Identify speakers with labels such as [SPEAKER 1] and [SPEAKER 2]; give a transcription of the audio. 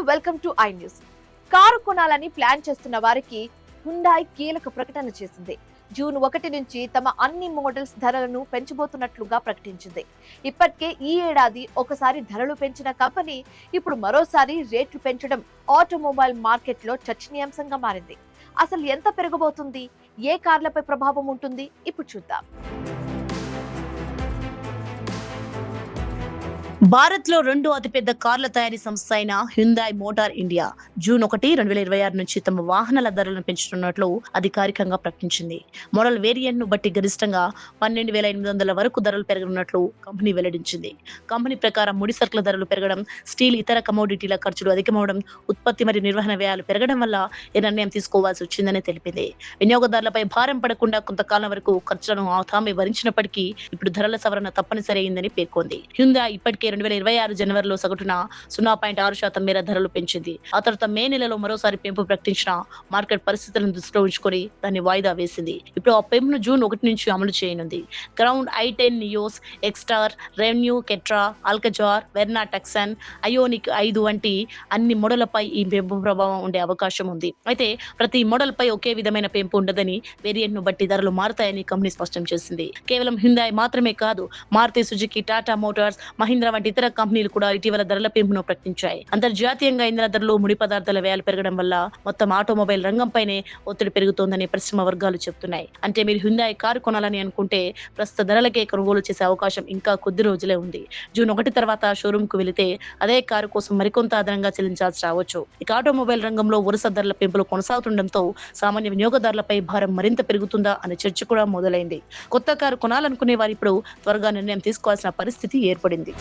[SPEAKER 1] Welcome to I news. Car కొనాలని plan చేస్తున్న వారికి హ్యుండాయ్ కీలక ప్రకటన చేసింది. జూన్ 1 నుంచి తమ అన్ని మోడల్స్ ధరలను పెంచబోతున్నట్లుగా ప్రకటించింది. ఇప్పటికే ఈ ఏడాది ఒకసారి ధరలు పెంచిన కంపెనీ ఇప్పుడు మరోసారి రేట్లు పెంచడం ఆటోమొబైల్ మార్కెట్లో చర్చనీయాంశంగా మారింది. అసలు ఎంత పెరగబోతుంది, ఏ కార్లపై ప్రభావం ఉంటుంది, ఇప్పుడు చూద్దాం.
[SPEAKER 2] భారత్ లో రెండో అతిపెద్ద కార్ల తయారీ సంస్థ అయిన హ్యుందాయ్ మోటార్ ఇండియా జూన్ 1, 2026 నుంచి తమ వాహనాల ధరలను పెంచుతున్నట్లు అధికారికంగా ప్రకటించింది. మోడల్ వేరియంట్ ను బట్టి గరిష్టంగా 12,800 వరకు ధరలు పెరగనున్నట్లు కంపెనీ వెల్లడించింది. కంపెనీ ప్రకారం ముడి సరుకుల ధరలు పెరగడం, స్టీల్, ఇతర కమోడిటీల ఖర్చులు అధికమవడం, ఉత్పత్తి మరియు నిర్వహణ వ్యయాలు పెరగడం వల్ల ఈ నిర్ణయం తీసుకోవాల్సి వచ్చిందని తెలిపింది. వినియోగదారులపై భారం పడకుండా కొంతకాలం వరకు ఖర్చులను తామే భరించినప్పటికీ ఇప్పుడు ధరల సవరణ తప్పనిసరి అయిందని పేర్కొంది. హ్యుందాయ్ ఇప్పటికే 2026 జనవరిలో సగటున 0.6% మేర ధరలు పెంచింది. ఆ తర్వాత మే నెలలో మరోసారి పెంపు ప్రకటించిన మార్కెట్ పరిస్థితులను దృష్టిలో ఉంచుకొని దాన్ని వాయిదా వేసింది. ఇప్పుడు ఆ పెంపును జూన్ 1 నుంచి అమలు చేయనుంది. Grand i10 Nios, Exter, revenue, కెట్రా, ఆల్కజార్, వెర్నా టక్సన్, అయోనిక్ 5 వంటి అన్ని మోడళ్లపై ఈ పెంపు ప్రభావం ఉండే అవకాశం ఉంది. అయితే ప్రతి మోడల్ పై ఒకే విధమైన పెంపు ఉండదని, వేరియంట్ ను బట్టి ధరలు మారుతాయని కంపెనీ స్పష్టం చేసింది. కేవలం హ్యుందాయ్ మాత్రమే కాదు, మారుతి సుజుకి, టాటా మోటార్స్, మహీంద్రా వంటి ఇతర కంపెనీలు కూడా ఇటీవల ధరల పెంపును ప్రకటించాయి. అంతర్జాతీయంగా ఇంధన ధరలు, ముడి పదార్థాల వ్యయాలు పెరగడం వల్ల మొత్తం ఆటోమొబైల్ రంగంపైనే ఒత్తిడి పెరుగుతోందని పరిశ్రమ వర్గాలు చెబుతున్నాయి. అంటే మీరు హ్యుందాయ్ కారు కొనాలని అనుకుంటే ప్రస్తుత ధరలకే కొనుగోలు చేసే అవకాశం ఇంకా కొద్ది రోజులే ఉంది. జూన్ 1 తర్వాత షోరూమ్ కు వెళితే అదే కారు కోసం మరికొంత అదనంగా చెల్లించాల్సి రావచ్చు. ఇక ఆటోమొబైల్ రంగంలో వరుస ధరల పెంపులు కొనసాగుతుండటంతో సామాన్య వినియోగదారులపై భారం మరింత పెరుగుతుందా అనే చర్చ కూడా మొదలైంది. కొత్త కారు కొనాలనుకునే వారు ఇప్పుడు త్వరగా నిర్ణయం తీసుకోవాల్సిన పరిస్థితి ఏర్పడింది.